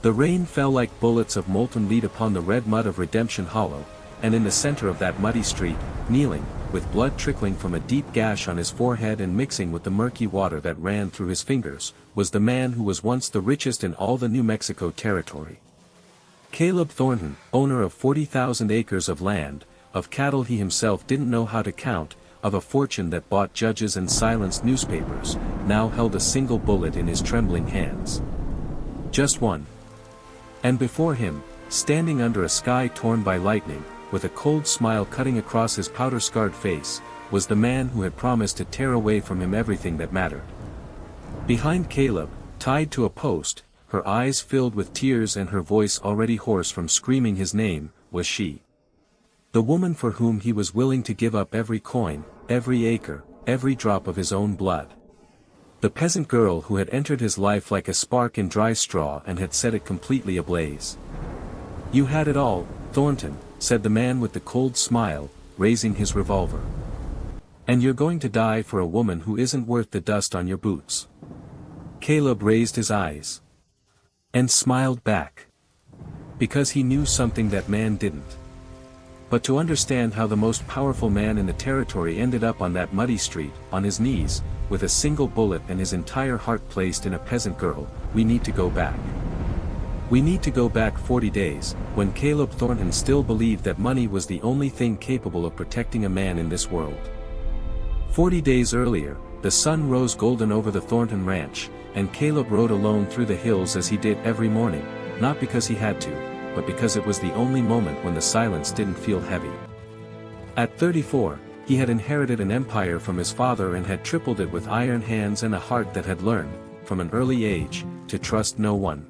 The rain fell like bullets of molten lead upon the red mud of Redemption Hollow, and in the center of that muddy street, kneeling, with blood trickling from a deep gash on his forehead and mixing with the murky water that ran through his fingers, was the man who was once the richest in all the New Mexico territory. Caleb Thornton, owner of 40,000 acres of land, of cattle he himself didn't know how to count, of a fortune that bought judges and silenced newspapers, now held a single bullet in his trembling hands. Just one. And before him, standing under a sky torn by lightning, with a cold smile cutting across his powder-scarred face, was the man who had promised to tear away from him everything that mattered. Behind Caleb, tied to a post, her eyes filled with tears and her voice already hoarse from screaming his name, was she. The woman for whom he was willing to give up every coin, every acre, every drop of his own blood. The peasant girl who had entered his life like a spark in dry straw and had set it completely ablaze. "You had it all, Thornton," said the man with the cold smile, raising his revolver. "And you're going to die for a woman who isn't worth the dust on your boots." Caleb raised his eyes. And smiled back. Because he knew something that man didn't. But to understand how the most powerful man in the territory ended up on that muddy street, on his knees, with a single bullet and his entire heart placed in a peasant girl, we need to go back. We need to go back 40 days, when Caleb Thornton still believed that money was the only thing capable of protecting a man in this world. 40 days earlier, the sun rose golden over the Thornton ranch, and Caleb rode alone through the hills as he did every morning, not because he had to, but because it was the only moment when the silence didn't feel heavy. At 34, he had inherited an empire from his father and had tripled it with iron hands and a heart that had learned, from an early age, to trust no one.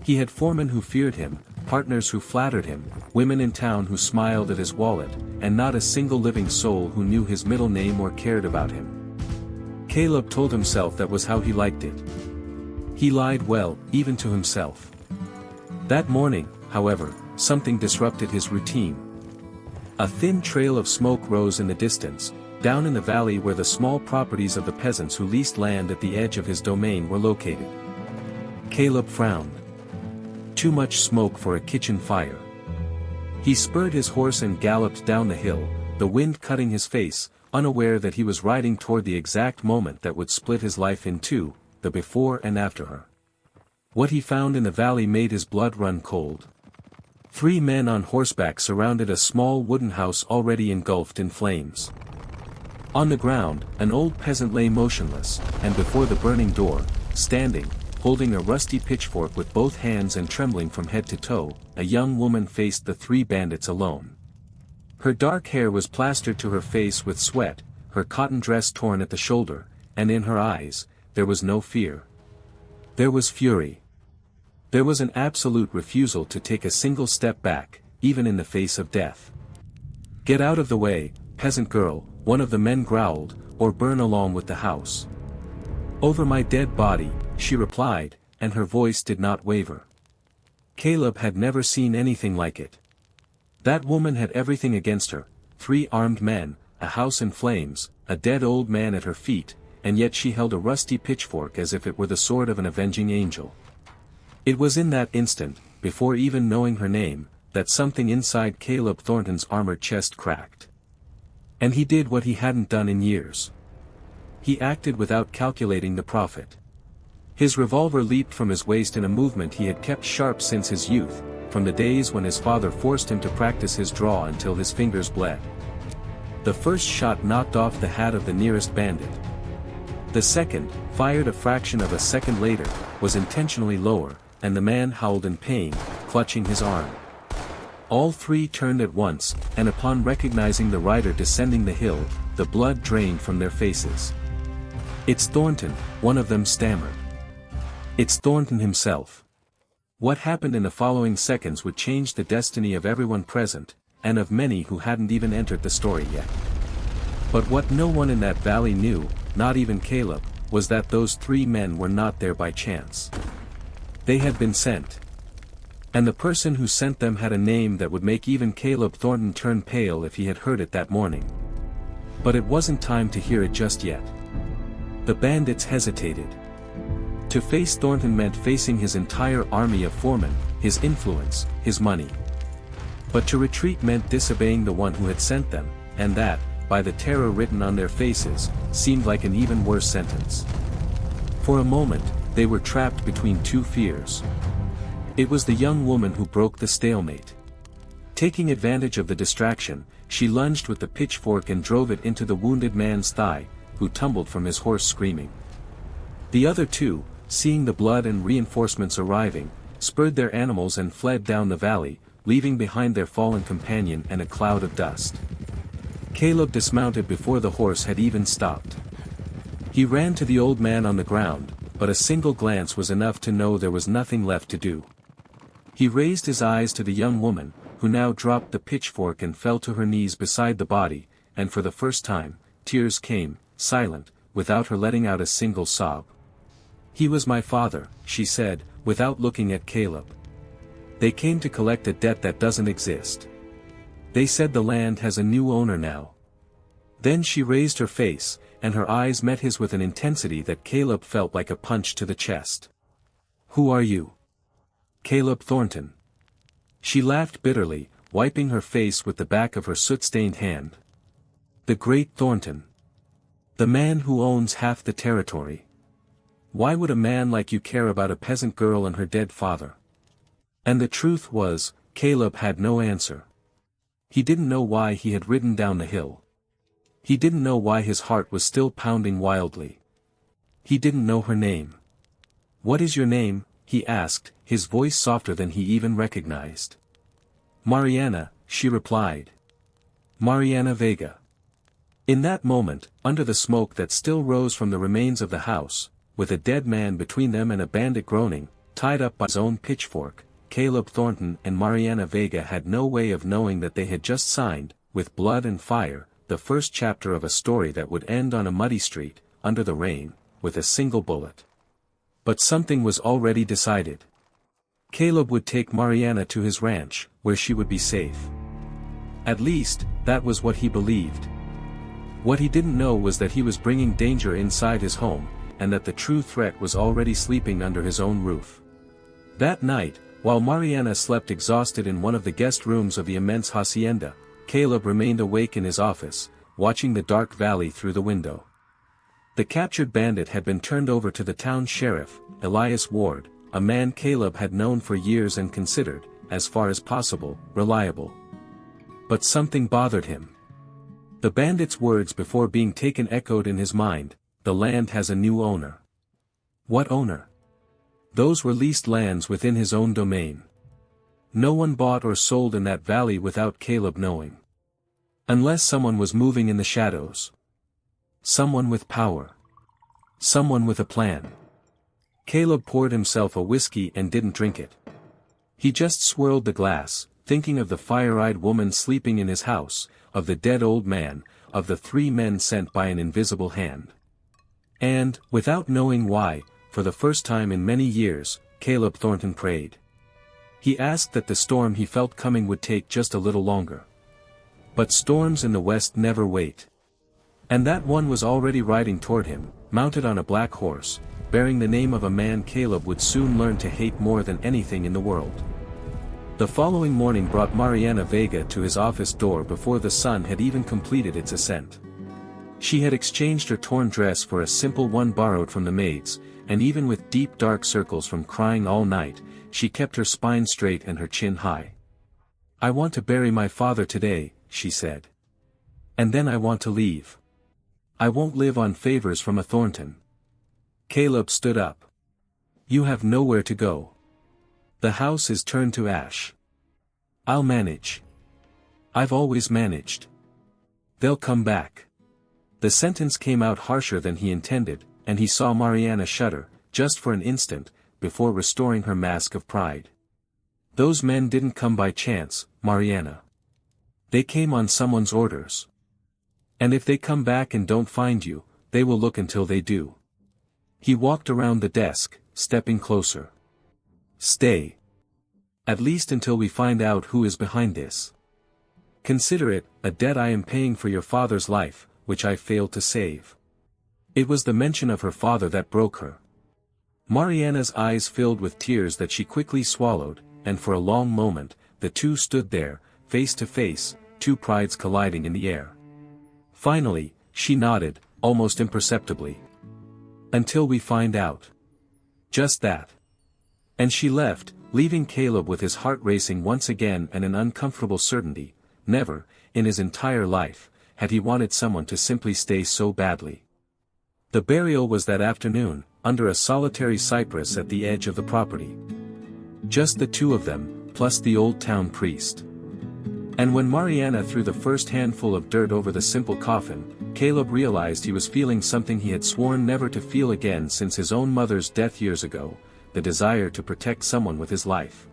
He had foremen who feared him, partners who flattered him, women in town who smiled at his wallet, and not a single living soul who knew his middle name or cared about him. Caleb told himself that was how he liked it. He lied well, even to himself. That morning, however, something disrupted his routine. A thin trail of smoke rose in the distance, down in the valley where the small properties of the peasants who leased land at the edge of his domain were located. Caleb frowned. Too much smoke for a kitchen fire. He spurred his horse and galloped down the hill, the wind cutting his face, unaware that he was riding toward the exact moment that would split his life in two, the before and after her. What he found in the valley made his blood run cold. 3 men on horseback surrounded a small wooden house already engulfed in flames. On the ground, an old peasant lay motionless, and before the burning door, standing, holding a rusty pitchfork with both hands and trembling from head to toe, a young woman faced the 3 bandits alone. Her dark hair was plastered to her face with sweat, her cotton dress torn at the shoulder, and in her eyes, there was no fear. There was fury. There was an absolute refusal to take a single step back, even in the face of death. "Get out of the way, peasant girl," one of the men growled, "or burn along with the house." "Over my dead body," she replied, and her voice did not waver. Caleb had never seen anything like it. That woman had everything against her, 3 armed men, a house in flames, a dead old man at her feet, and yet she held a rusty pitchfork as if it were the sword of an avenging angel. It was in that instant, before even knowing her name, that something inside Caleb Thornton's armored chest cracked. And he did what he hadn't done in years. He acted without calculating the profit. His revolver leaped from his waist in a movement he had kept sharp since his youth, from the days when his father forced him to practice his draw until his fingers bled. The first shot knocked off the hat of the nearest bandit. The second, fired a fraction of a second later, was intentionally lower, and the man howled in pain, clutching his arm. All 3 turned at once, and upon recognizing the rider descending the hill, the blood drained from their faces. "It's Thornton," one of them stammered. "It's Thornton himself." What happened in the following seconds would change the destiny of everyone present, and of many who hadn't even entered the story yet. But what no one in that valley knew, not even Caleb, was that those 3 men were not there by chance. They had been sent. And the person who sent them had a name that would make even Caleb Thornton turn pale if he had heard it that morning. But it wasn't time to hear it just yet. The bandits hesitated. To face Thornton meant facing his entire army of foremen, his influence, his money. But to retreat meant disobeying the one who had sent them, and that, by the terror written on their faces, seemed like an even worse sentence. For a moment, they were trapped between two fears. It was the young woman who broke the stalemate. Taking advantage of the distraction, she lunged with the pitchfork and drove it into the wounded man's thigh, who tumbled from his horse screaming. The other two, seeing the blood and reinforcements arriving, spurred their animals and fled down the valley, leaving behind their fallen companion and a cloud of dust. Caleb dismounted before the horse had even stopped. He ran to the old man on the ground, but a single glance was enough to know there was nothing left to do. He raised his eyes to the young woman, who now dropped the pitchfork and fell to her knees beside the body, and for the first time, tears came, silent, without her letting out a single sob. "He was my father," she said, without looking at Caleb. "They came to collect a debt that doesn't exist. They said the land has a new owner now." Then she raised her face, and her eyes met his with an intensity that Caleb felt like a punch to the chest. "Who are you?" "Caleb Thornton." She laughed bitterly, wiping her face with the back of her soot-stained hand. "The great Thornton. The man who owns half the territory. Why would a man like you care about a peasant girl and her dead father?" And the truth was, Caleb had no answer. He didn't know why he had ridden down the hill. He didn't know why his heart was still pounding wildly. He didn't know her name. "What is your name?" he asked, his voice softer than he even recognized. "Mariana," she replied. "Mariana Vega." In that moment, under the smoke that still rose from the remains of the house, with a dead man between them and a bandit groaning, tied up by his own pitchfork, Caleb Thornton and Mariana Vega had no way of knowing that they had just signed, with blood and fire, the first chapter of a story that would end on a muddy street, under the rain, with a single bullet. But something was already decided. Caleb would take Mariana to his ranch, where she would be safe. At least, that was what he believed. What he didn't know was that he was bringing danger inside his home, and that the true threat was already sleeping under his own roof. That night, while Mariana slept exhausted in one of the guest rooms of the immense hacienda, Caleb remained awake in his office, watching the dark valley through the window. The captured bandit had been turned over to the town sheriff, Elias Ward, a man Caleb had known for years and considered, as far as possible, reliable. But something bothered him. The bandit's words before being taken echoed in his mind, "The land has a new owner." What owner? Those were leased lands within his own domain. No one bought or sold in that valley without Caleb knowing. Unless someone was moving in the shadows. Someone with power. Someone with a plan. Caleb poured himself a whiskey and didn't drink it. He just swirled the glass, thinking of the fire-eyed woman sleeping in his house, of the dead old man, of the 3 men sent by an invisible hand. And, without knowing why, for the first time in many years, Caleb Thornton prayed. He asked that the storm he felt coming would take just a little longer. But storms in the west never wait. And that one was already riding toward him, mounted on a black horse, bearing the name of a man Caleb would soon learn to hate more than anything in the world. The following morning brought Mariana Vega to his office door before the sun had even completed its ascent. She had exchanged her torn dress for a simple one borrowed from the maids, and even with deep dark circles from crying all night, she kept her spine straight and her chin high. "I want to bury my father today," she said. "And then I want to leave. I won't live on favors from a Thornton." Caleb stood up. "You have nowhere to go. The house is turned to ash. I'll manage. I've always managed. They'll come back." The sentence came out harsher than he intended, and he saw Mariana shudder, just for an instant, before restoring her mask of pride. "Those men didn't come by chance, Mariana. They came on someone's orders. And if they come back and don't find you, they will look until they do." He walked around the desk, stepping closer. "Stay. At least until we find out who is behind this. Consider it a debt I am paying for your father's life, which I failed to save." It was the mention of her father that broke her. Mariana's eyes filled with tears that she quickly swallowed, and for a long moment, the two stood there, face to face, two prides colliding in the air. Finally, she nodded, almost imperceptibly. "Until we find out." Just that. And she left, leaving Caleb with his heart racing once again and an uncomfortable certainty. Never, in his entire life, had he wanted someone to simply stay so badly. The burial was that afternoon, under a solitary cypress at the edge of the property. Just the two of them, plus the old town priest. And when Mariana threw the first handful of dirt over the simple coffin, Caleb realized he was feeling something he had sworn never to feel again since his own mother's death years ago, the desire to protect someone with his life.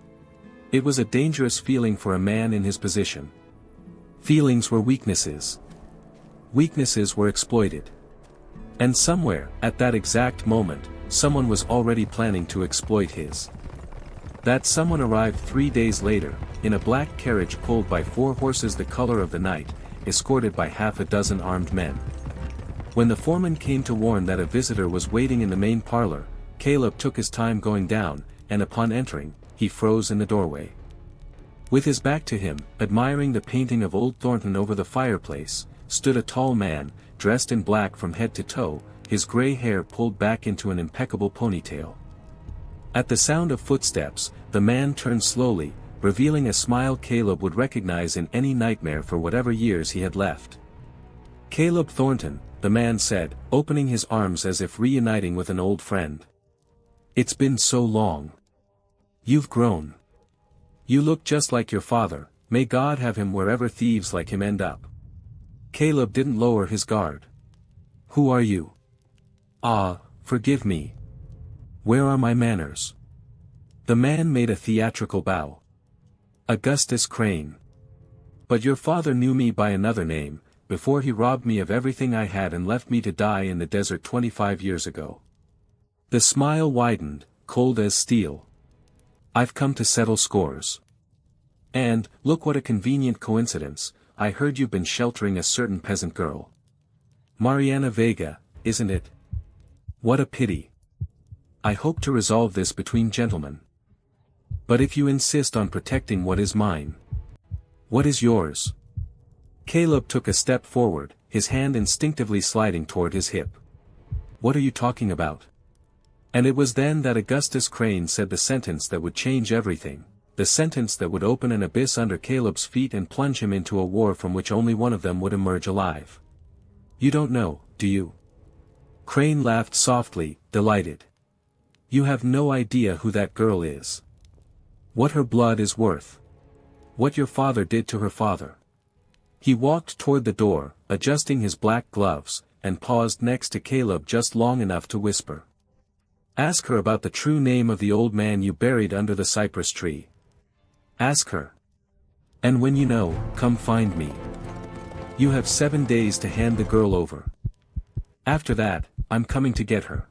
It was a dangerous feeling for a man in his position. Feelings were weaknesses. Weaknesses were exploited. And somewhere, at that exact moment, someone was already planning to exploit his. That someone arrived 3 days later, in a black carriage pulled by 4 horses the color of the night, escorted by half a dozen armed men. When the foreman came to warn that a visitor was waiting in the main parlor, Caleb took his time going down, and upon entering, he froze in the doorway. With his back to him, admiring the painting of old Thornton over the fireplace, stood a tall man, dressed in black from head to toe, his gray hair pulled back into an impeccable ponytail. At the sound of footsteps, the man turned slowly, revealing a smile Caleb would recognize in any nightmare for whatever years he had left. "Caleb Thornton," the man said, opening his arms as if reuniting with an old friend. "It's been so long. You've grown. You look just like your father, may God have him wherever thieves like him end up." Caleb didn't lower his guard. "Who are you?" "Ah, forgive me. Where are my manners?" The man made a theatrical bow. "Augustus Crane. But your father knew me by another name, before he robbed me of everything I had and left me to die in the desert 25 years ago." The smile widened, cold as steel. "I've come to settle scores. And, look what a convenient coincidence, I heard you've been sheltering a certain peasant girl. Mariana Vega, isn't it? What a pity. I hope to resolve this between gentlemen. But if you insist on protecting what is mine, what is yours?" Caleb took a step forward, his hand instinctively sliding toward his hip. "What are you talking about?" And it was then that Augustus Crane said the sentence that would change everything, the sentence that would open an abyss under Caleb's feet and plunge him into a war from which only one of them would emerge alive. "You don't know, do you?" Crane laughed softly, delighted. "You have no idea who that girl is. What her blood is worth. What your father did to her father." He walked toward the door, adjusting his black gloves, and paused next to Caleb just long enough to whisper. "Ask her about the true name of the old man you buried under the cypress tree. Ask her. And when you know, come find me. You have 7 days to hand the girl over. After that, I'm coming to get her.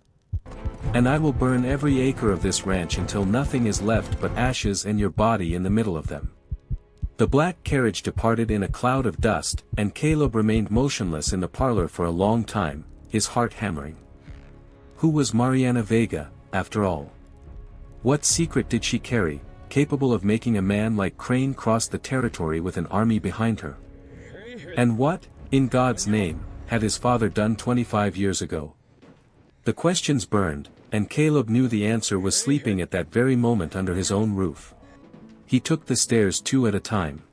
And I will burn every acre of this ranch until nothing is left but ashes and your body in the middle of them." The black carriage departed in a cloud of dust, and Caleb remained motionless in the parlor for a long time, his heart hammering. Who was Mariana Vega, after all? What secret did she carry, capable of making a man like Crane cross the territory with an army behind her? And what, in God's name, had his father done 25 years ago? The questions burned, and Caleb knew the answer was sleeping at that very moment under his own roof. He took the stairs 2 at a time.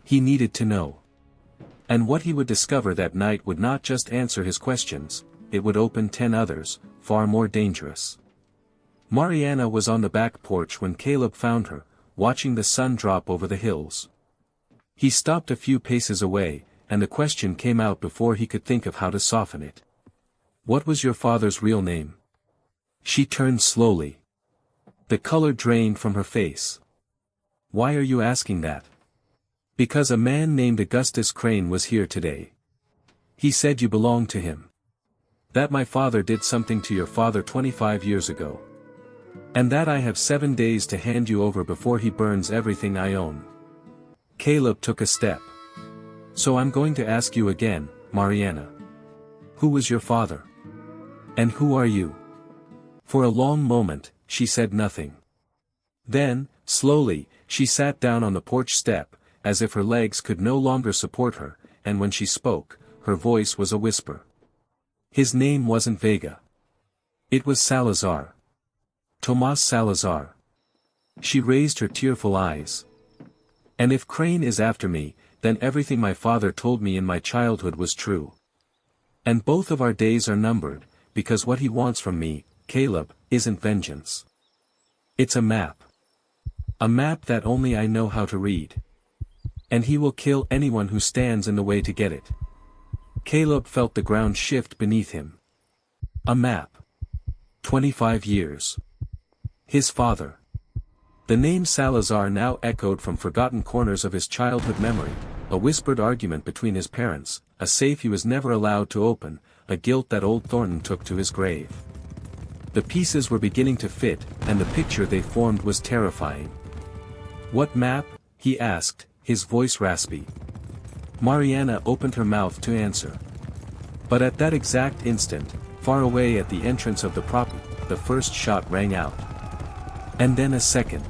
He needed to know. And what he would discover that night would not just answer his questions, it would open 10 others, far more dangerous. Mariana was on the back porch when Caleb found her, watching the sun drop over the hills. He stopped a few paces away, and the question came out before he could think of how to soften it. "What was your father's real name?" She turned slowly. The color drained from her face. "Why are you asking that?" "Because a man named Augustus Crane was here today. He said you belonged to him. That my father did something to your father 25 years ago. And that I have 7 days to hand you over before he burns everything I own." Caleb took a step. "So I'm going to ask you again, Mariana. Who was your father? And who are you?" For a long moment, she said nothing. Then, slowly, she sat down on the porch step, as if her legs could no longer support her, and when she spoke, her voice was a whisper. His name wasn't Vega. It was Salazar. Tomas Salazar. She raised her tearful eyes. And if Crane is after me, then everything my father told me in my childhood was true. And both of our days are numbered, because what he wants from me, Caleb, isn't vengeance. It's a map. A map that only I know how to read. And he will kill anyone who stands in the way to get it. Caleb felt the ground shift beneath him. A map. 25 years. His father. The name Salazar now echoed from forgotten corners of his childhood memory, a whispered argument between his parents, a safe he was never allowed to open, a guilt that old Thornton took to his grave. The pieces were beginning to fit, and the picture they formed was terrifying. "What map?" he asked, his voice raspy. Mariana opened her mouth to answer. But at that exact instant, far away at the entrance of the property, the first shot rang out. And then a second.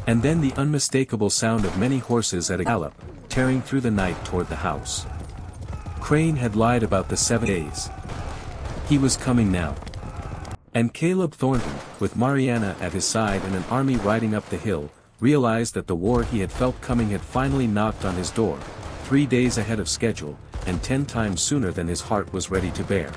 And then the unmistakable sound of many horses at a gallop, tearing through the night toward the house. Crane had lied about the 7 days. He was coming now. And Caleb Thornton, with Mariana at his side and an army riding up the hill, realized that the war he had felt coming had finally knocked on his door, 3 days ahead of schedule, and 10 times sooner than his heart was ready to bear.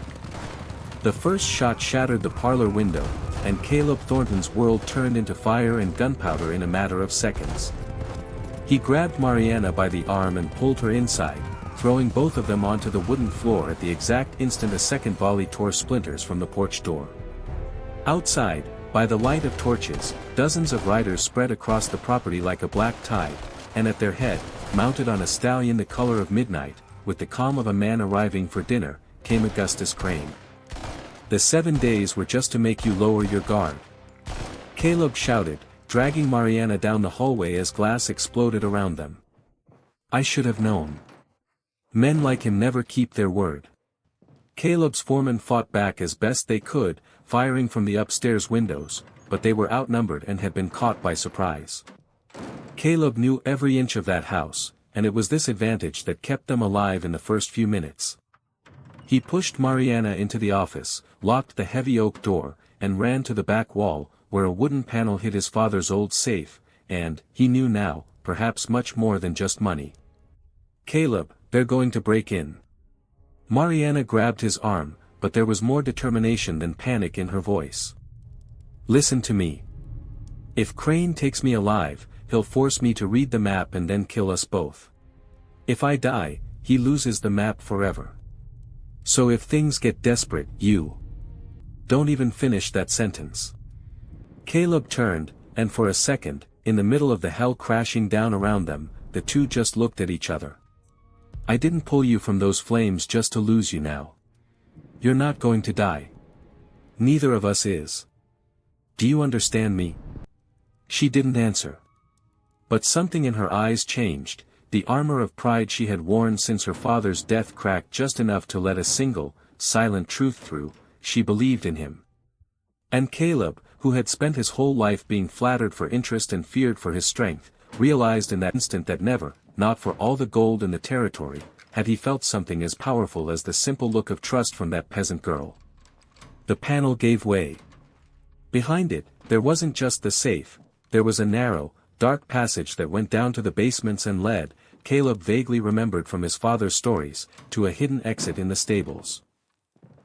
The first shot shattered the parlor window, and Caleb Thornton's world turned into fire and gunpowder in a matter of seconds. He grabbed Mariana by the arm and pulled her inside, throwing both of them onto the wooden floor at the exact instant a second volley tore splinters from the porch door. Outside, by the light of torches, dozens of riders spread across the property like a black tide, and at their head, mounted on a stallion the color of midnight, with the calm of a man arriving for dinner, came Augustus Crane. The 7 days were just to make you lower your guard. Caleb shouted, dragging Mariana down the hallway as glass exploded around them. I should have known. Men like him never keep their word. Caleb's foremen fought back as best they could, firing from the upstairs windows, but they were outnumbered and had been caught by surprise. Caleb knew every inch of that house, and it was this advantage that kept them alive in the first few minutes. He pushed Mariana into the office, locked the heavy oak door, and ran to the back wall, where a wooden panel hid his father's old safe, and, he knew now, perhaps much more than just money. Caleb, they're going to break in. Mariana grabbed his arm, but there was more determination than panic in her voice. Listen to me. If Crane takes me alive, he'll force me to read the map and then kill us both. If I die, he loses the map forever. So if things get desperate, you don't even finish that sentence. Caleb turned, and for a second, in the middle of the hell crashing down around them, the two just looked at each other. I didn't pull you from those flames just to lose you now. You're not going to die. Neither of us is. Do you understand me? She didn't answer. But something in her eyes changed. The armor of pride she had worn since her father's death cracked just enough to let a single, silent truth through. She believed in him. And Caleb, who had spent his whole life being flattered for interest and feared for his strength, realized in that instant that never, not for all the gold in the territory, had he felt something as powerful as the simple look of trust from that peasant girl. The panel gave way. Behind it, there wasn't just the safe, there was a narrow, dark passage that went down to the basements and led, Caleb vaguely remembered from his father's stories, to a hidden exit in the stables.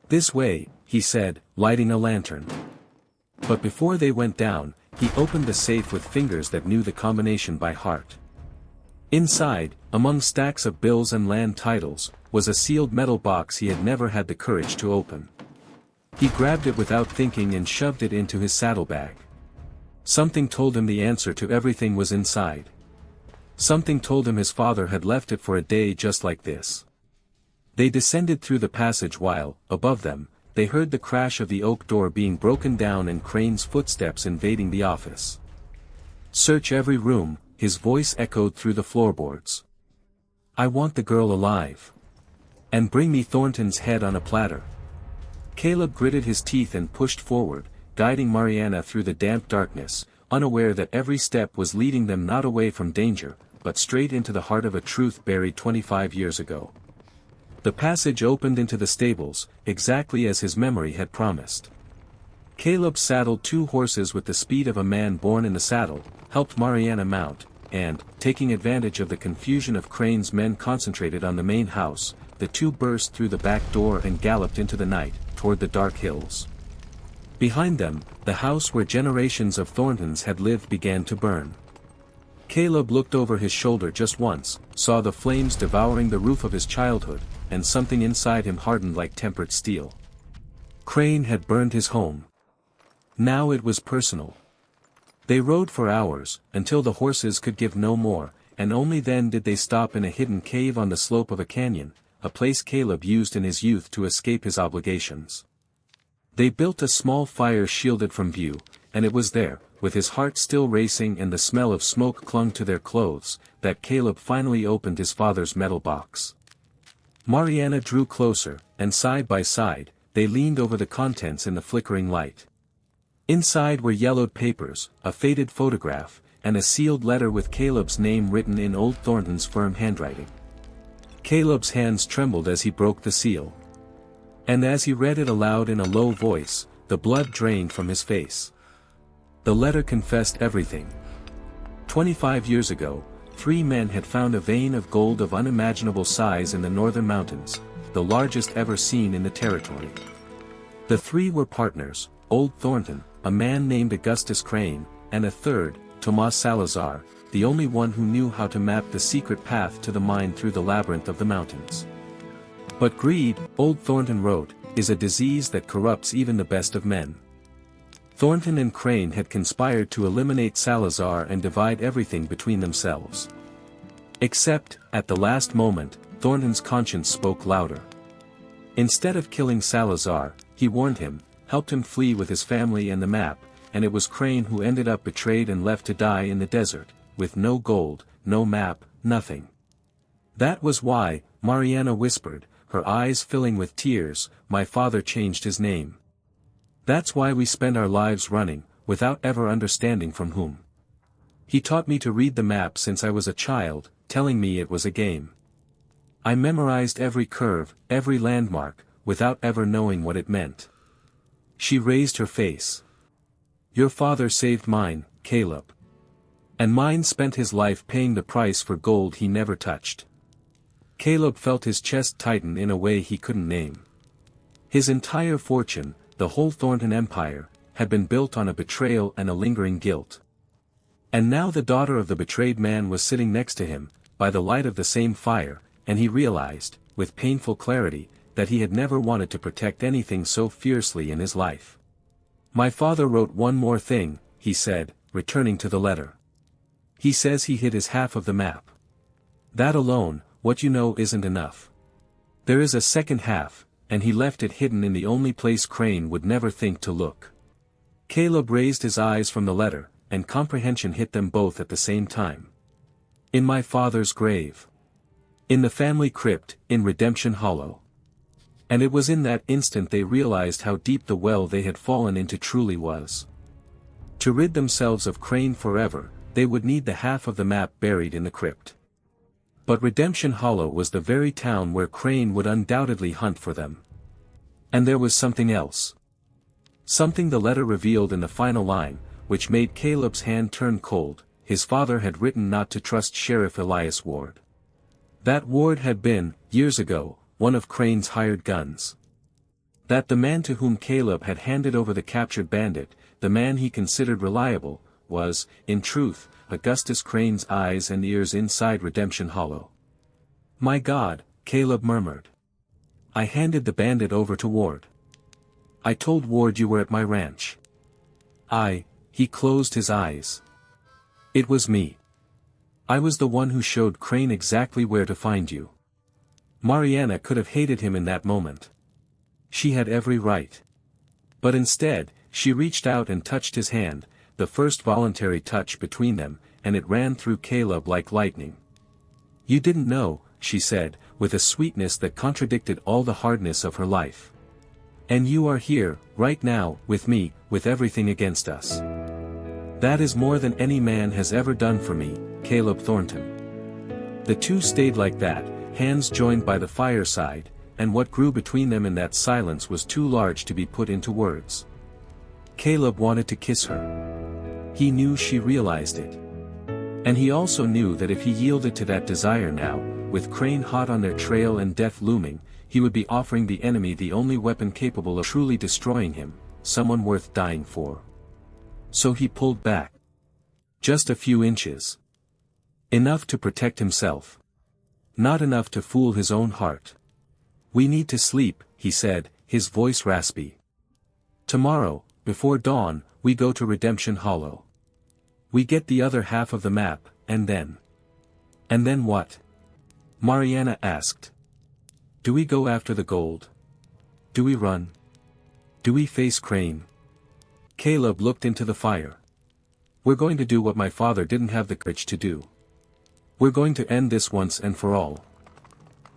This way, he said, lighting a lantern. But before they went down, he opened the safe with fingers that knew the combination by heart. Inside, among stacks of bills and land titles, was a sealed metal box he had never had the courage to open. He grabbed it without thinking and shoved it into his saddlebag. Something told him the answer to everything was inside. Something told him his father had left it for a day just like this. They descended through the passage while, above them, they heard the crash of the oak door being broken down and Crane's footsteps invading the office. Search every room, his voice echoed through the floorboards. I want the girl alive. And bring me Thornton's head on a platter. Caleb gritted his teeth and pushed forward, guiding Mariana through the damp darkness, unaware that every step was leading them not away from danger, but straight into the heart of a truth buried 25 years ago. The passage opened into the stables, exactly as his memory had promised. Caleb saddled 2 horses with the speed of a man born in the saddle, helped Mariana mount, and, taking advantage of the confusion of Crane's men concentrated on the main house, the 2 burst through the back door and galloped into the night, toward the dark hills. Behind them, the house where generations of Thorntons had lived began to burn. Caleb looked over his shoulder just once, saw the flames devouring the roof of his childhood, and something inside him hardened like tempered steel. Crane had burned his home. Now it was personal. They rode for hours, until the horses could give no more, and only then did they stop in a hidden cave on the slope of a canyon, a place Caleb used in his youth to escape his obligations. They built a small fire shielded from view, and it was there, with his heart still racing and the smell of smoke clung to their clothes, that Caleb finally opened his father's metal box. Mariana drew closer, and side by side, they leaned over the contents in the flickering light. Inside were yellowed papers, a faded photograph, and a sealed letter with Caleb's name written in old Thornton's firm handwriting. Caleb's hands trembled as he broke the seal. And as he read it aloud in a low voice, the blood drained from his face. The letter confessed everything. 25 years ago, 3 men had found a vein of gold of unimaginable size in the northern mountains, the largest ever seen in the territory. The 3 were partners, Old Thornton, a man named Augustus Crane, and a third, Tomas Salazar, the only one who knew how to map the secret path to the mine through the labyrinth of the mountains. But greed, Old Thornton wrote, is a disease that corrupts even the best of men. Thornton and Crane had conspired to eliminate Salazar and divide everything between themselves. Except, at the last moment, Thornton's conscience spoke louder. Instead of killing Salazar, he warned him, helped him flee with his family and the map, and it was Crane who ended up betrayed and left to die in the desert, with no gold, no map, nothing. That was why, Mariana whispered, her eyes filling with tears, my father changed his name. That's why we spend our lives running, without ever understanding from whom. He taught me to read the map since I was a child, telling me it was a game. I memorized every curve, every landmark, without ever knowing what it meant. She raised her face. Your father saved mine, Caleb. And mine spent his life paying the price for gold he never touched. Caleb felt his chest tighten in a way he couldn't name. His entire fortune, the whole Thornton empire, had been built on a betrayal and a lingering guilt. And now the daughter of the betrayed man was sitting next to him, by the light of the same fire, and he realized, with painful clarity, that he had never wanted to protect anything so fiercely in his life. My father wrote one more thing, he said, returning to the letter. He says he hid his half of the map. That alone, what you know isn't enough. There is a second half, and he left it hidden in the only place Crane would never think to look. Caleb raised his eyes from the letter, and comprehension hit them both at the same time. In my father's grave. In the family crypt, in Redemption Hollow. And it was in that instant they realized how deep the well they had fallen into truly was. To rid themselves of Crane forever, they would need the half of the map buried in the crypt. But Redemption Hollow was the very town where Crane would undoubtedly hunt for them. And there was something else. Something the letter revealed in the final line, which made Caleb's hand turn cold. His father had written not to trust Sheriff Elias Ward. That Ward had been, years ago, one of Crane's hired guns. That the man to whom Caleb had handed over the captured bandit, the man he considered reliable, was, in truth, Augustus Crane's eyes and ears inside Redemption Hollow. My God, Caleb murmured. I handed the bandit over to Ward. I told Ward you were at my ranch. He closed his eyes. It was me. I was the one who showed Crane exactly where to find you. Mariana could have hated him in that moment. She had every right. But instead, she reached out and touched his hand, the first voluntary touch between them, and it ran through Caleb like lightning. You didn't know, she said, with a sweetness that contradicted all the hardness of her life. And you are here, right now, with me, with everything against us. That is more than any man has ever done for me, Caleb Thornton." The two stayed like that, hands joined by the fireside, and what grew between them in that silence was too large to be put into words. Caleb wanted to kiss her. He knew she realized it. And he also knew that if he yielded to that desire now, with Crane hot on their trail and death looming, he would be offering the enemy the only weapon capable of truly destroying him, someone worth dying for. So he pulled back. Just a few inches. Enough to protect himself. Not enough to fool his own heart. "We need to sleep," he said, his voice raspy. "Tomorrow, before dawn, we go to Redemption Hollow. We get the other half of the map, and then..." "And then what?" Mariana asked. "Do we go after the gold? Do we run? Do we face Crane?" Caleb looked into the fire. "We're going to do what my father didn't have the courage to do. We're going to end this once and for all."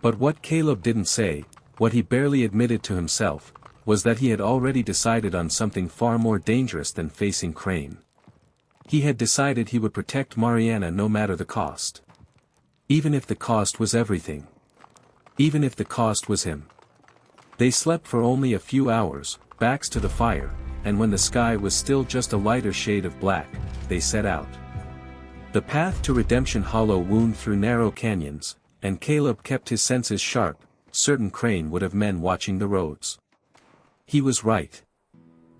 But what Caleb didn't say, what he barely admitted to himself, was that he had already decided on something far more dangerous than facing Crane. He had decided he would protect Mariana no matter the cost. Even if the cost was everything. Even if the cost was him. They slept for only a few hours, backs to the fire, and when the sky was still just a lighter shade of black, they set out. The path to Redemption Hollow wound through narrow canyons, and Caleb kept his senses sharp, certain Crane would have men watching the roads. He was right.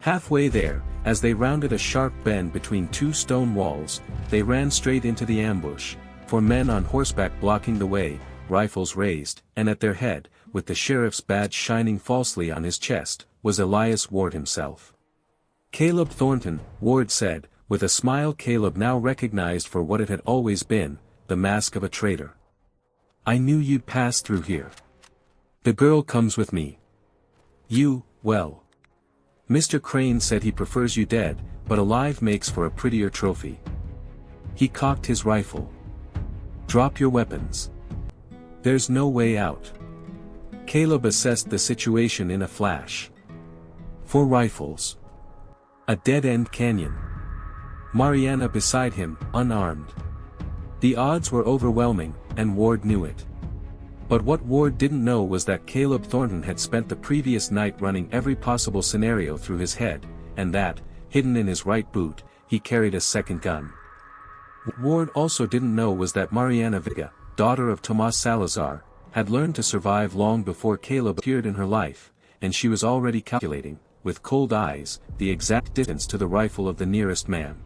Halfway there, as they rounded a sharp bend between two stone walls, they ran straight into the ambush, for men on horseback blocking the way, rifles raised, and at their head, with the sheriff's badge shining falsely on his chest, was Elias Ward himself. "Caleb Thornton," Ward said, with a smile Caleb now recognized for what it had always been, the mask of a traitor. "I knew you'd pass through here. The girl comes with me. Well. Mr. Crane said he prefers you dead, but alive makes for a prettier trophy." He cocked his rifle. "Drop your weapons. There's no way out." Caleb assessed the situation in a flash. 4 rifles. A dead-end canyon. Mariana beside him, unarmed. The odds were overwhelming, and Ward knew it. But what Ward didn't know was that Caleb Thornton had spent the previous night running every possible scenario through his head, and that, hidden in his right boot, he carried a second gun. What Ward also didn't know was that Mariana Vega, daughter of Tomas Salazar, had learned to survive long before Caleb appeared in her life, and she was already calculating, with cold eyes, the exact distance to the rifle of the nearest man.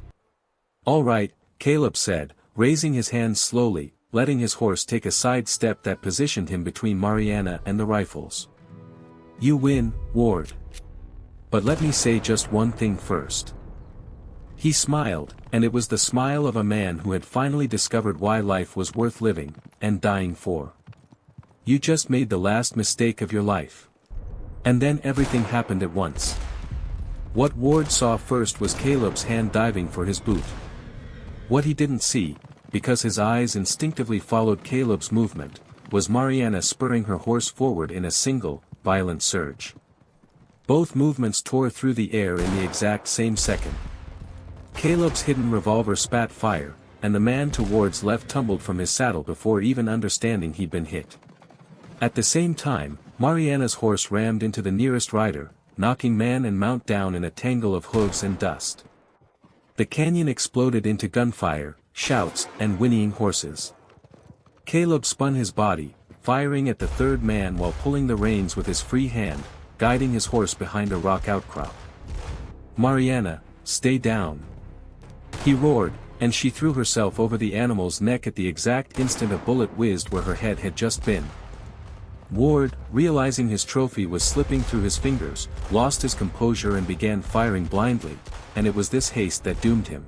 "All right," Caleb said, raising his hands slowly, letting his horse take a side step that positioned him between Mariana and the rifles. "You win, Ward. But let me say just one thing first." He smiled, and it was the smile of a man who had finally discovered why life was worth living, and dying for. "You just made the last mistake of your life." And then everything happened at once. What Ward saw first was Caleb's hand diving for his boot. What he didn't see, because his eyes instinctively followed Caleb's movement, was Mariana spurring her horse forward in a single, violent surge. Both movements tore through the air in the exact same second. Caleb's hidden revolver spat fire, and the man to Ward's left tumbled from his saddle before even understanding he'd been hit. At the same time, Mariana's horse rammed into the nearest rider, knocking man and mount down in a tangle of hooves and dust. The canyon exploded into gunfire, shouts, and whinnying horses. Caleb spun his body, firing at the third man while pulling the reins with his free hand, guiding his horse behind a rock outcrop. "Mariana, stay down!" he roared, and she threw herself over the animal's neck at the exact instant a bullet whizzed where her head had just been. Ward, realizing his trophy was slipping through his fingers, lost his composure and began firing blindly, and it was this haste that doomed him.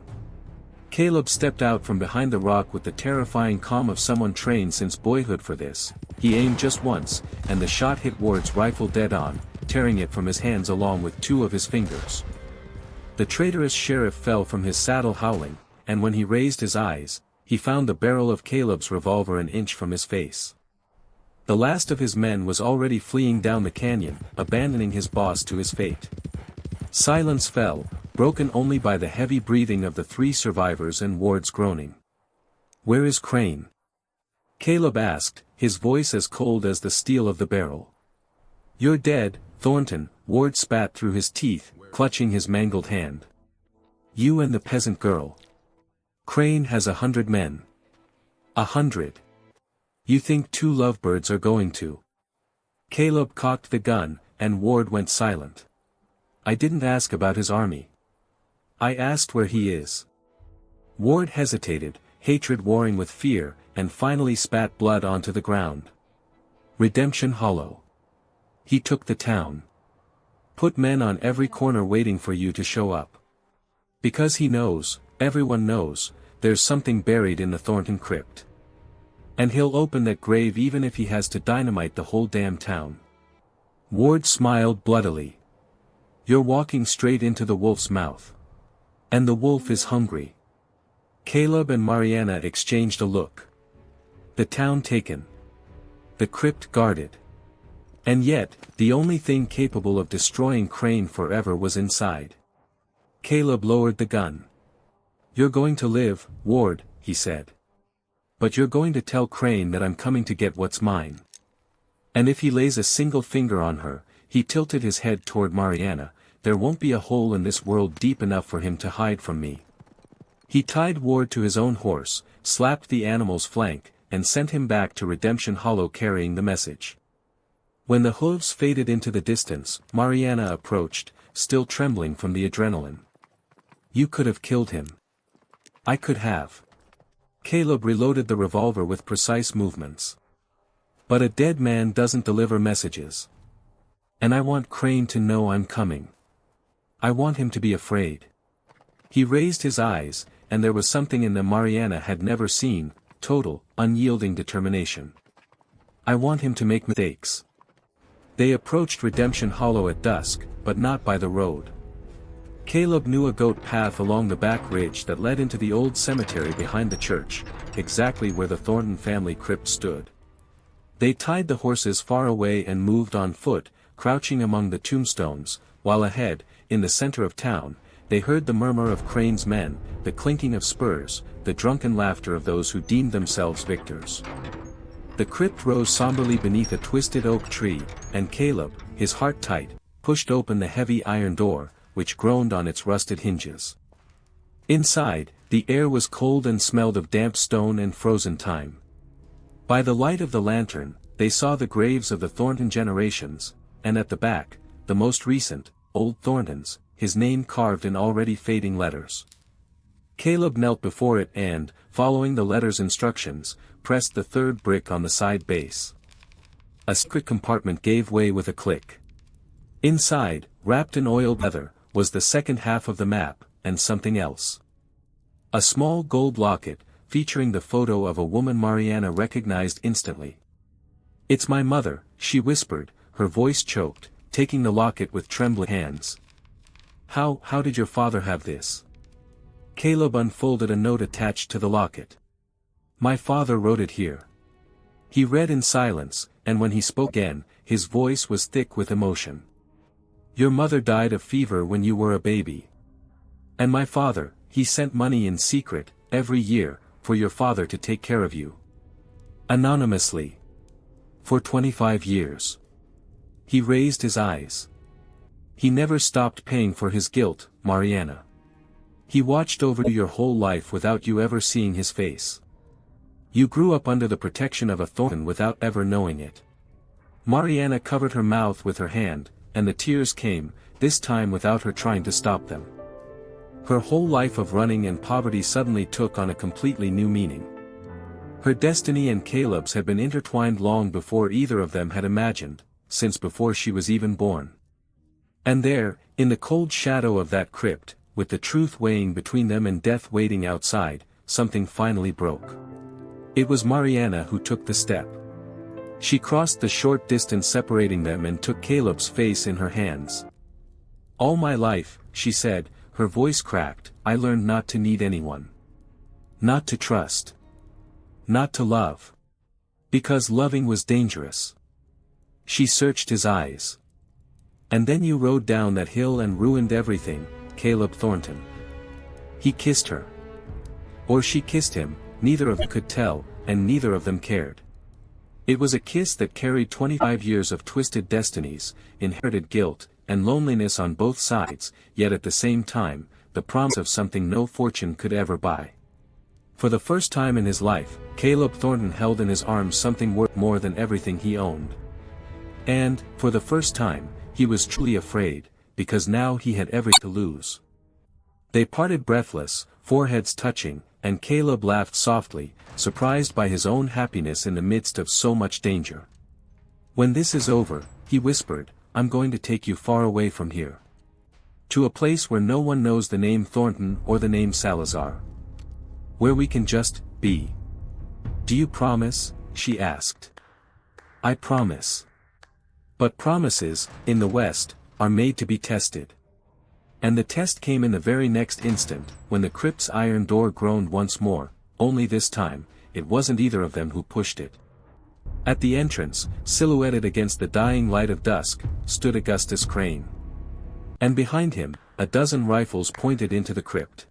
Caleb stepped out from behind the rock with the terrifying calm of someone trained since boyhood for this. He aimed just once, and the shot hit Ward's rifle dead on, tearing it from his hands along with 2 of his fingers. The traitorous sheriff fell from his saddle howling, and when he raised his eyes, he found the barrel of Caleb's revolver an inch from his face. The last of his men was already fleeing down the canyon, abandoning his boss to his fate. Silence fell, broken only by the heavy breathing of the 3 survivors and Ward's groaning. "Where is Crane?" Caleb asked, his voice as cold as the steel of the barrel. "You're dead, Thornton," Ward spat through his teeth, clutching his mangled hand. "You and the peasant girl. Crane has 100 men." 100. You think 2 lovebirds are going to?" Caleb cocked the gun, and Ward went silent. "I didn't ask about his army. I asked where he is." Ward hesitated, hatred warring with fear, and finally spat blood onto the ground. "Redemption Hollow. He took the town. Put men on every corner waiting for you to show up. Because he knows, everyone knows, there's something buried in the Thornton crypt. And he'll open that grave even if he has to dynamite the whole damn town." Ward smiled bloodily. "You're walking straight into the wolf's mouth. And the wolf is hungry." Caleb and Mariana exchanged a look. The town taken. The crypt guarded. And yet, the only thing capable of destroying Crane forever was inside. Caleb lowered the gun. "You're going to live, Ward," he said. "But you're going to tell Crane that I'm coming to get what's mine. And if he lays a single finger on her," he tilted his head toward Mariana, "there won't be a hole in this world deep enough for him to hide from me." He tied Ward to his own horse, slapped the animal's flank, and sent him back to Redemption Hollow carrying the message. When the hooves faded into the distance, Mariana approached, still trembling from the adrenaline. "You could have killed him." "I could have." Caleb reloaded the revolver with precise movements. "But a dead man doesn't deliver messages. And I want Crane to know I'm coming. I want him to be afraid." He raised his eyes, and there was something in them Mariana had never seen, total, unyielding determination. "I want him to make mistakes." They approached Redemption Hollow at dusk, but not by the road. Caleb knew a goat path along the back ridge that led into the old cemetery behind the church, exactly where the Thornton family crypt stood. They tied the horses far away and moved on foot, crouching among the tombstones, while ahead, in the center of town, they heard the murmur of Crane's men, the clinking of spurs, the drunken laughter of those who deemed themselves victors. The crypt rose somberly beneath a twisted oak tree, and Caleb, his heart tight, pushed open the heavy iron door, which groaned on its rusted hinges. Inside, the air was cold and smelled of damp stone and frozen time. By the light of the lantern, they saw the graves of the Thornton generations, and at the back, the most recent, Old Thornton's, his name carved in already fading letters. Caleb knelt before it and, following the letter's instructions, pressed the 3rd brick on the side base. A secret compartment gave way with a click. Inside, wrapped in oiled leather, was the second half of the map, and something else. A small gold locket, featuring the photo of a woman Mariana recognized instantly. "It's my mother," she whispered, her voice choked, taking the locket with trembling hands. How did your father have this?" Caleb unfolded a note attached to the locket. "My father wrote it here." He read in silence, and when he spoke again, his voice was thick with emotion. "Your mother died of fever when you were a baby. And my father, he sent money in secret, every year, for your father to take care of you. Anonymously. For 25 years. He raised his eyes. He never stopped paying for his guilt, Mariana. He watched over your whole life without you ever seeing his face. You grew up under the protection of a Thornton without ever knowing it." Mariana covered her mouth with her hand, and the tears came, this time without her trying to stop them. Her whole life of running and poverty suddenly took on a completely new meaning. Her destiny and Caleb's had been intertwined long before either of them had imagined, since before she was even born. And there, in the cold shadow of that crypt, with the truth weighing between them and death waiting outside, something finally broke. It was Mariana who took the step. She crossed the short distance separating them and took Caleb's face in her hands. "All my life," she said, her voice cracked, "I learned not to need anyone. Not to trust. Not to love. Because loving was dangerous. She searched his eyes. And then you rode down that hill and ruined everything, Caleb Thornton. He kissed her. Or she kissed him, neither of them could tell, and neither of them cared. It was a kiss that carried 25 years of twisted destinies, inherited guilt, and loneliness on both sides, yet at the same time, the promise of something no fortune could ever buy. For the first time in his life, Caleb Thornton held in his arms something worth more than everything he owned. And, for the first time, he was truly afraid, because now he had everything to lose. They parted breathless, foreheads touching, and Caleb laughed softly, surprised by his own happiness in the midst of so much danger. "When this is over," he whispered, "I'm going to take you far away from here. To a place where no one knows the name Thornton or the name Salazar. Where we can just be." "Do you promise?" she asked. "I promise." But promises, in the West, are made to be tested. And the test came in the very next instant, when the crypt's iron door groaned once more, only this time, it wasn't either of them who pushed it. At the entrance, silhouetted against the dying light of dusk, stood Augustus Crane. And behind him, a dozen rifles pointed into the crypt.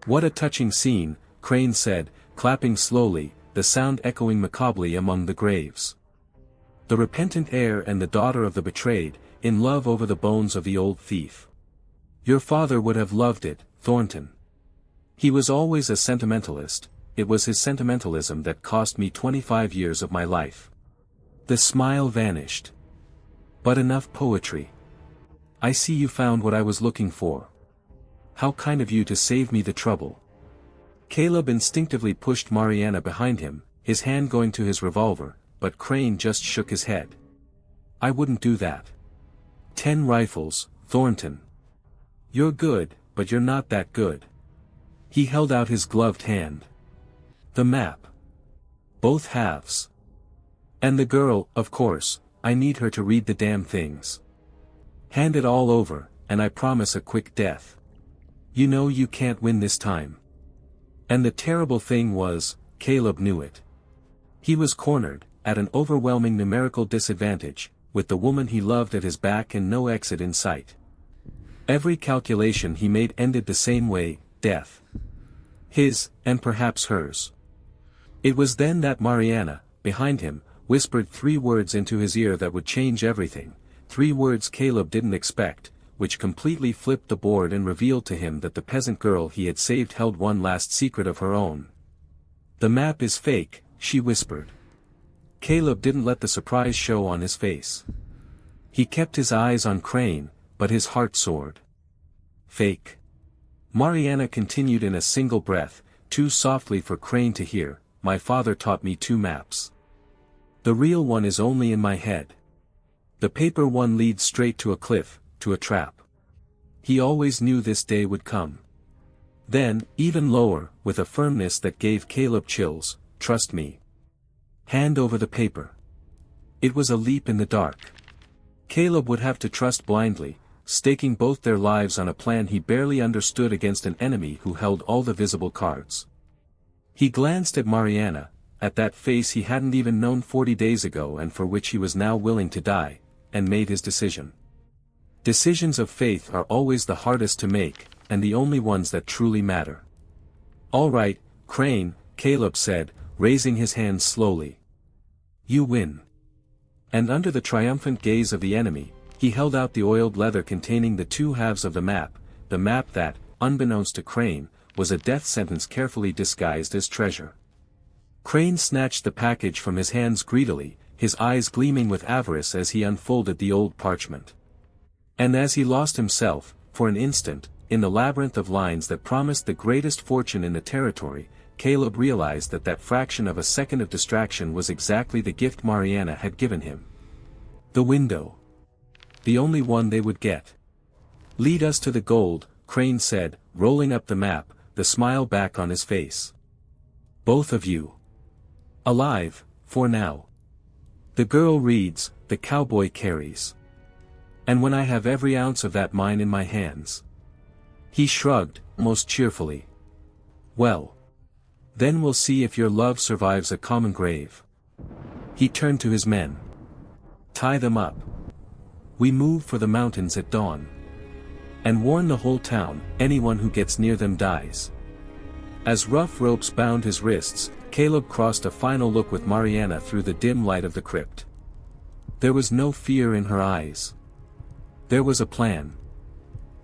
"What a touching scene," Crane said, clapping slowly, the sound echoing macabrely among the graves. "The repentant heir and the daughter of the betrayed, in love over the bones of the old thief. Your father would have loved it, Thornton. He was always a sentimentalist. It was his sentimentalism that cost me 25 years of my life." The smile vanished. "But enough poetry. I see you found what I was looking for. How kind of you to save me the trouble." Caleb instinctively pushed Mariana behind him, his hand going to his revolver, but Crane just shook his head. "I wouldn't do that. 10 rifles, Thornton. You're good, but you're not that good." He held out his gloved hand. "The map. Both halves. And the girl, of course, I need her to read the damn things. Hand it all over, and I promise a quick death. You know you can't win this time." And the terrible thing was, Caleb knew it. He was cornered, at an overwhelming numerical disadvantage, with the woman he loved at his back and no exit in sight. Every calculation he made ended the same way, death. His, and perhaps hers. It was then that Mariana, behind him, whispered 3 words into his ear that would change everything, 3 words Caleb didn't expect, which completely flipped the board and revealed to him that the peasant girl he had saved held one last secret of her own. "The map is fake," she whispered. Caleb didn't let the surprise show on his face. He kept his eyes on Crane, but his heart soared. "Fake?" Mariana continued in a single breath, too softly for Crane to hear. "My father taught me 2 maps. The real one is only in my head. The paper one leads straight to a cliff, to a trap. He always knew this day would come." Then, even lower, with a firmness that gave Caleb chills, "Trust me. Hand over the paper." It was a leap in the dark. Caleb would have to trust blindly, staking both their lives on a plan he barely understood against an enemy who held all the visible cards. He glanced at Mariana, at that face he hadn't even known 40 days ago and for which he was now willing to die, and made his decision. Decisions of faith are always the hardest to make, and the only ones that truly matter. "All right, Crane," Caleb said, raising his hand slowly. "You win." And under the triumphant gaze of the enemy, he held out the oiled leather containing the 2 halves of the map that, unbeknownst to Crane, was a death sentence carefully disguised as treasure. Crane snatched the package from his hands greedily, his eyes gleaming with avarice as he unfolded the old parchment. And as he lost himself, for an instant, in the labyrinth of lines that promised the greatest fortune in the territory, Caleb realized that that fraction of a second of distraction was exactly the gift Mariana had given him. The window. The only one they would get. "Lead us to the gold," Crane said, rolling up the map, the smile back on his face. "Both of you. Alive, for now. The girl reads, the cowboy carries. And when I have every ounce of that mine in my hands." He shrugged, most cheerfully. "Well. Then we'll see if your love survives a common grave." He turned to his men. "Tie them up. We move for the mountains at dawn. And warn the whole town, anyone who gets near them dies." As rough ropes bound his wrists, Caleb crossed a final look with Mariana through the dim light of the crypt. There was no fear in her eyes. There was a plan.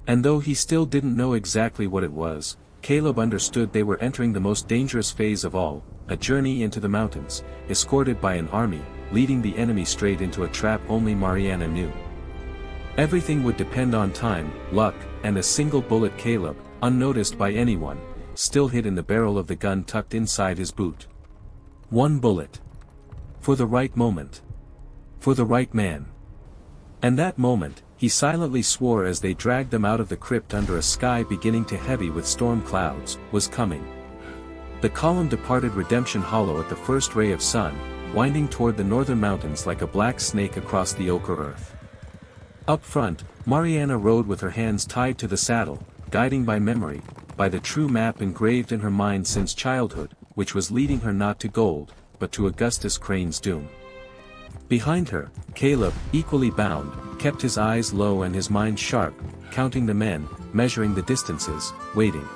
And though he still didn't know exactly what it was, Caleb understood they were entering the most dangerous phase of all, a journey into the mountains, escorted by an army, leading the enemy straight into a trap only Mariana knew. Everything would depend on time, luck, and a single bullet. Caleb, unnoticed by anyone, still hid in the barrel of the gun tucked inside his boot. One bullet. For the right moment. For the right man. And that moment, he silently swore as they dragged them out of the crypt under a sky beginning to heavy with storm clouds, was coming. The column departed Redemption Hollow at the first ray of sun, winding toward the northern mountains like a black snake across the ochre earth. Up front, Mariana rode with her hands tied to the saddle, guiding by memory, by the true map engraved in her mind since childhood, which was leading her not to gold, but to Augustus Crane's doom. Behind her, Caleb, equally bound, kept his eyes low and his mind sharp, counting the men, measuring the distances, waiting.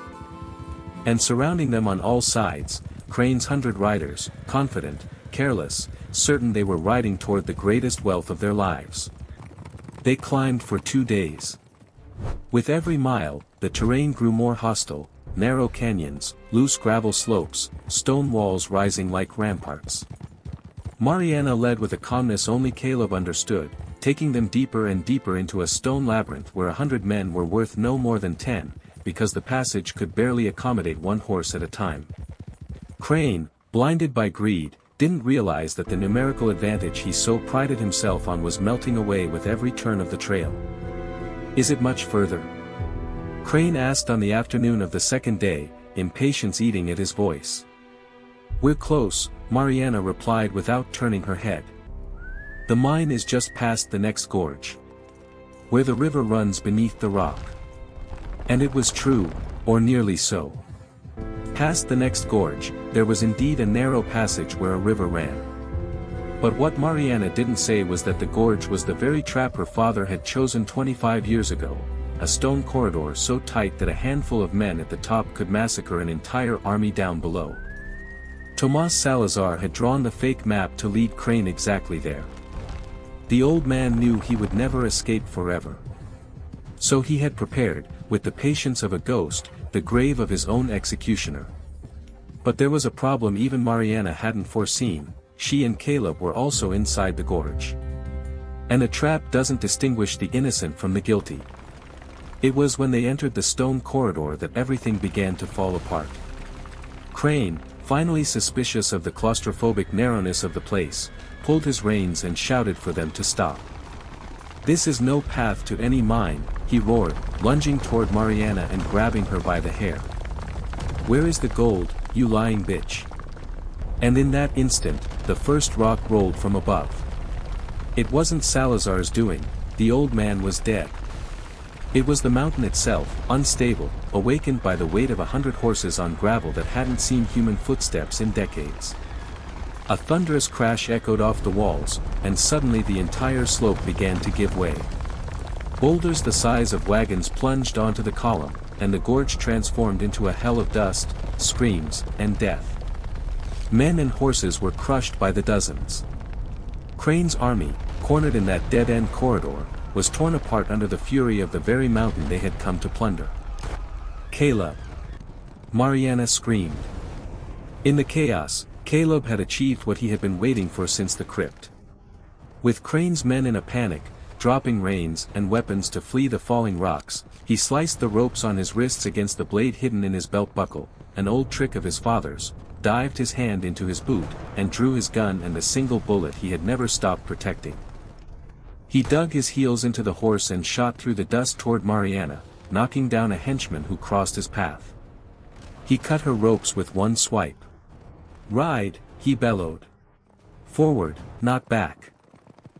And surrounding them on all sides, Crane's 100 riders, confident, careless, certain they were riding toward the greatest wealth of their lives. They climbed for 2 days. With every mile, the terrain grew more hostile, narrow canyons, loose gravel slopes, stone walls rising like ramparts. Mariana led with a calmness only Caleb understood, taking them deeper and deeper into a stone labyrinth where 100 men were worth no more than 10, because the passage could barely accommodate one horse at a time. Crane, blinded by greed, didn't realize that the numerical advantage he so prided himself on was melting away with every turn of the trail. "Is it much further?" Crane asked on the afternoon of the second day, impatience eating at his voice. "We're close," Mariana replied without turning her head. "The mine is just past the next gorge. Where the river runs beneath the rock." And it was true, or nearly so. Past the next gorge, there was indeed a narrow passage where a river ran. But what Mariana didn't say was that the gorge was the very trap her father had chosen 25 years ago, a stone corridor so tight that a handful of men at the top could massacre an entire army down below. Tomas Salazar had drawn the fake map to lead Crane exactly there. The old man knew he would never escape forever. So he had prepared, with the patience of a ghost, the grave of his own executioner. But there was a problem even Mariana hadn't foreseen. She and Caleb were also inside the gorge. And a trap doesn't distinguish the innocent from the guilty. It was when they entered the stone corridor that everything began to fall apart. Crane, finally suspicious of the claustrophobic narrowness of the place, pulled his reins and shouted for them to stop. "This is no path to any mine," he roared, lunging toward Mariana and grabbing her by the hair. "Where is the gold, you lying bitch?" And in that instant, the first rock rolled from above. It wasn't Salazar's doing, the old man was dead. It was the mountain itself, unstable, awakened by the weight of 100 horses on gravel that hadn't seen human footsteps in decades. A thunderous crash echoed off the walls, and suddenly the entire slope began to give way. Boulders the size of wagons plunged onto the column, and the gorge transformed into a hell of dust, screams, and death. Men and horses were crushed by the dozens. Crane's army, cornered in that dead-end corridor, was torn apart under the fury of the very mountain they had come to plunder. "Caleb!" Mariana screamed. In the chaos, Caleb had achieved what he had been waiting for since the crypt. With Crane's men in a panic, dropping reins and weapons to flee the falling rocks, he sliced the ropes on his wrists against the blade hidden in his belt buckle, an old trick of his father's, dived his hand into his boot, and drew his gun and the single bullet he had never stopped protecting. He dug his heels into the horse and shot through the dust toward Mariana, knocking down a henchman who crossed his path. He cut her ropes with one swipe. "Ride," he bellowed. "Forward, not back.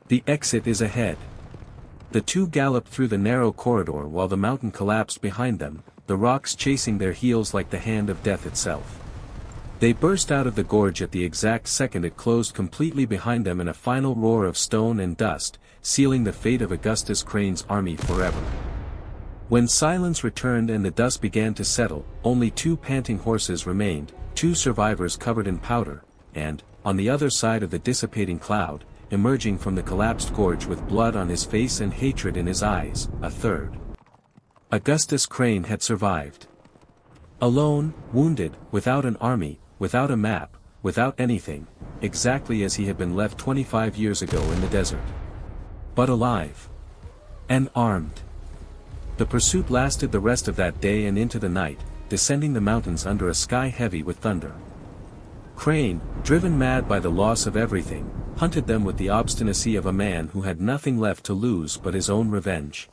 The exit is ahead." The two galloped through the narrow corridor while the mountain collapsed behind them, the rocks chasing their heels like the hand of death itself. They burst out of the gorge at the exact second it closed completely behind them in a final roar of stone and dust, sealing the fate of Augustus Crane's army forever. When silence returned and the dust began to settle, only 2 panting horses remained, 2 survivors covered in powder, and, on the other side of the dissipating cloud, emerging from the collapsed gorge with blood on his face and hatred in his eyes, a third. Augustus Crane had survived. Alone, wounded, without an army, without a map, without anything, exactly as he had been left 25 years ago in the desert. But alive. And armed. The pursuit lasted the rest of that day and into the night, descending the mountains under a sky heavy with thunder. Crane, driven mad by the loss of everything, hunted them with the obstinacy of a man who had nothing left to lose but his own revenge.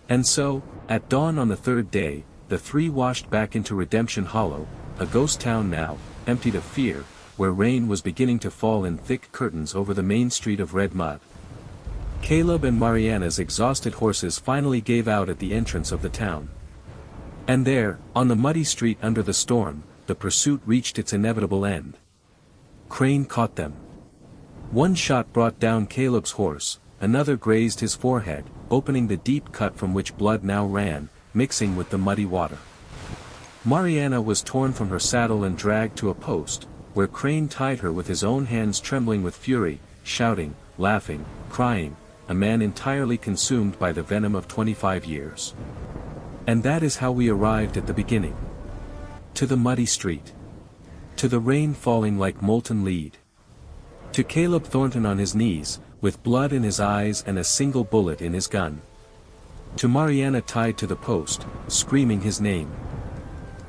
And so, at dawn on the 3rd day, the 3 washed back into Redemption Hollow, a ghost town now, emptied of fear, where rain was beginning to fall in thick curtains over the main street of red mud. Caleb and Mariana's exhausted horses finally gave out at the entrance of the town. And there, on the muddy street under the storm, the pursuit reached its inevitable end. Crane caught them. One shot brought down Caleb's horse, another grazed his forehead, opening the deep cut from which blood now ran, mixing with the muddy water. Mariana was torn from her saddle and dragged to a post, where Crane tied her with his own hands trembling with fury, shouting, laughing, crying, a man entirely consumed by the venom of 25 years. And that is how we arrived at the beginning. To the muddy street. To the rain falling like molten lead. To Caleb Thornton on his knees, with blood in his eyes and a single bullet in his gun. To Mariana tied to the post, screaming his name.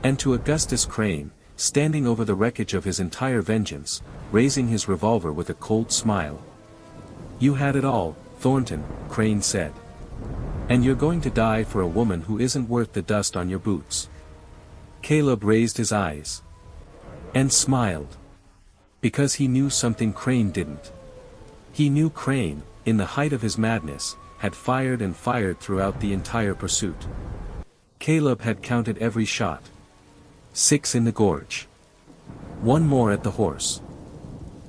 And to Augustus Crane, standing over the wreckage of his entire vengeance, raising his revolver with a cold smile. "You had it all, Thornton," Crane said. "And you're going to die for a woman who isn't worth the dust on your boots." Caleb raised his eyes. And smiled. Because he knew something Crane didn't. He knew Crane, in the height of his madness, had fired and fired throughout the entire pursuit. Caleb had counted every shot. 6 in the gorge. 1 more at the horse.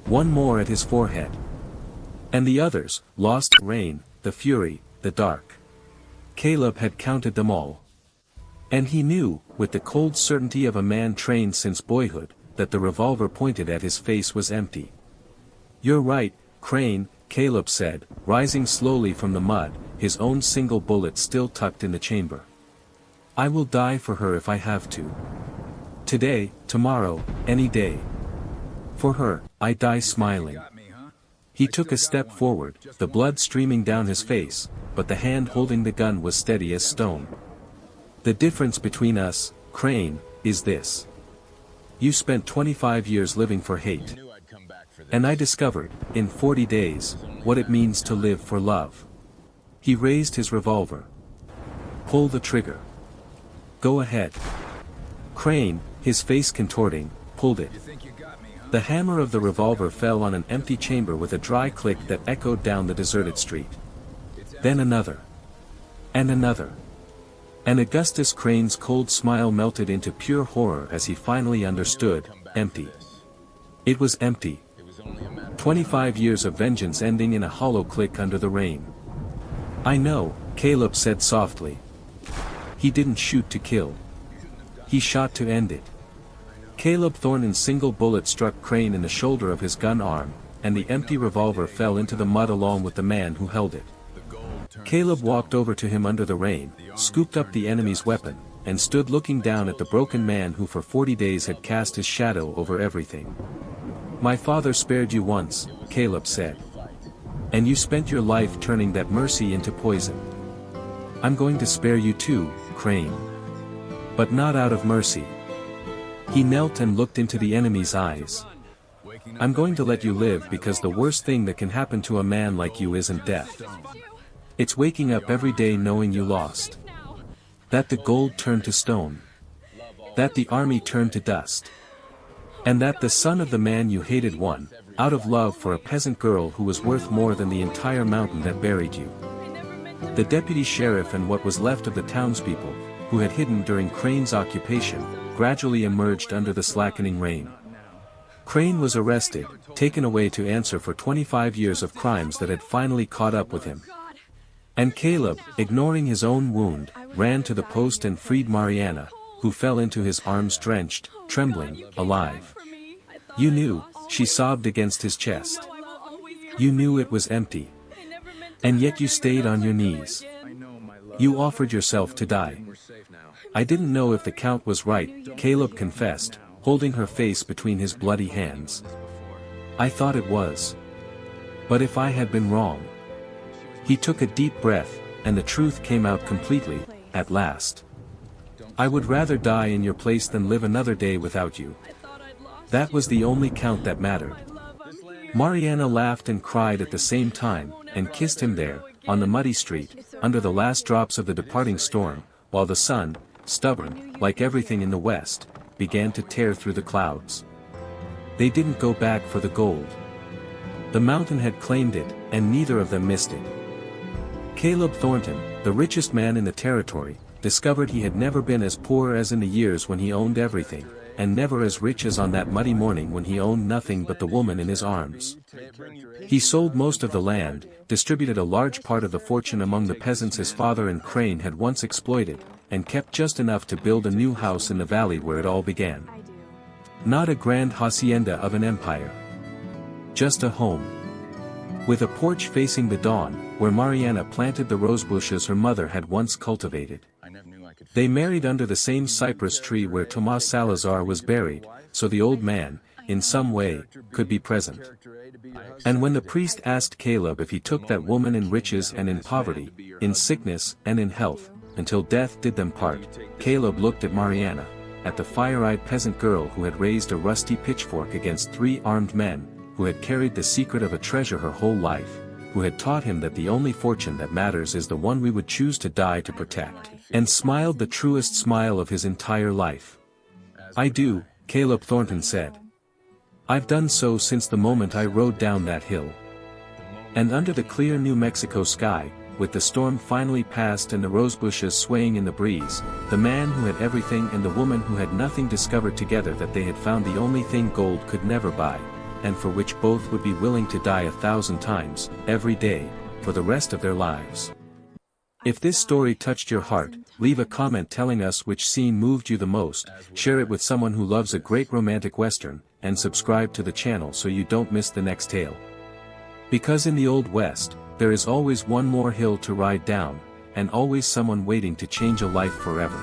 1 more at his forehead. And the others, lost in the rain, the fury, the dark. Caleb had counted them all. And he knew, with the cold certainty of a man trained since boyhood, that the revolver pointed at his face was empty. "You're right, Crane," Caleb said, rising slowly from the mud, his own single bullet still tucked in the chamber. "I will die for her if I have to. Today, tomorrow, any day. For her, I die smiling." He took a step forward, the blood streaming down his face, but the hand holding the gun was steady as stone. "The difference between us, Crane, is this. You spent 25 years living for hate. And I discovered, in 40 days, what it means to live for love." He raised his revolver. "Pull the trigger. Go ahead." Crane, his face contorting, pulled it. The hammer of the revolver fell on an empty chamber with a dry click that echoed down the deserted street. Then another. And another. And Augustus Crane's cold smile melted into pure horror as he finally understood, empty. It was empty. 25 years of vengeance ending in a hollow click under the rain. "I know," Caleb said softly. "He didn't shoot to kill. He shot to end it." Caleb Thornton's single bullet struck Crane in the shoulder of his gun arm, and the empty revolver fell into the mud along with the man who held it. Caleb walked over to him under the rain, scooped up the enemy's weapon, and stood looking down at the broken man who for 40 days had cast his shadow over everything. "My father spared you once," Caleb said. "And you spent your life turning that mercy into poison. I'm going to spare you too, Crane. But not out of mercy." He knelt and looked into the enemy's eyes. "I'm going to let you live because the worst thing that can happen to a man like you isn't death. It's waking up every day knowing you lost. That the gold turned to stone. That the army turned to dust. And that the son of the man you hated won, out of love for a peasant girl who was worth more than the entire mountain that buried you." The deputy sheriff and what was left of the townspeople, who had hidden during Crane's occupation, gradually emerged under the slackening rain. Crane was arrested, taken away to answer for 25 years of crimes that had finally caught up with him. And Caleb, ignoring his own wound, ran to the post and freed Mariana, who fell into his arms drenched, trembling, alive. "You knew," she sobbed against his chest. "You knew it was empty. And yet you stayed on your knees. You offered yourself to die." "I didn't know if the Count was right," Caleb confessed, holding her face between his bloody hands. "I thought it was. But if I had been wrong." He took a deep breath, and the truth came out completely, at last. "I would rather die in your place than live another day without you. That was the only Count that mattered." Mariana laughed and cried at the same time, and kissed him there, on the muddy street, under the last drops of the departing storm, while the sun, stubborn, like everything in the west, began to tear through the clouds. They didn't go back for the gold. The mountain had claimed it, and neither of them missed it. Caleb Thornton, the richest man in the territory, discovered he had never been as poor as in the years when he owned everything, and never as rich as on that muddy morning when he owned nothing but the woman in his arms. He sold most of the land, distributed a large part of the fortune among the peasants his father and Crane had once exploited, and kept just enough to build a new house in the valley where it all began. Not a grand hacienda of an empire. Just a home. With a porch facing the dawn, where Mariana planted the rosebushes her mother had once cultivated. They married under the same cypress tree where Tomas Salazar was buried, so the old man, in some way, could be present. And when the priest asked Caleb if he took that woman in riches and in poverty, in sickness and in health, until death did them part, Caleb looked at Mariana, at the fire-eyed peasant girl who had raised a rusty pitchfork against 3 armed men, who had carried the secret of a treasure her whole life, who had taught him that the only fortune that matters is the one we would choose to die to protect, and smiled the truest smile of his entire life. "I do," Caleb Thornton said. "I've done so since the moment I rode down that hill." And under the clear New Mexico sky, with the storm finally past and the rosebushes swaying in the breeze, the man who had everything and the woman who had nothing discovered together that they had found the only thing gold could never buy, and for which both would be willing to die 1,000 times, every day, for the rest of their lives. If this story touched your heart, leave a comment telling us which scene moved you the most, share it with someone who loves a great romantic western, and subscribe to the channel so you don't miss the next tale. Because in the Old West, there is always one more hill to ride down, and always someone waiting to change a life forever.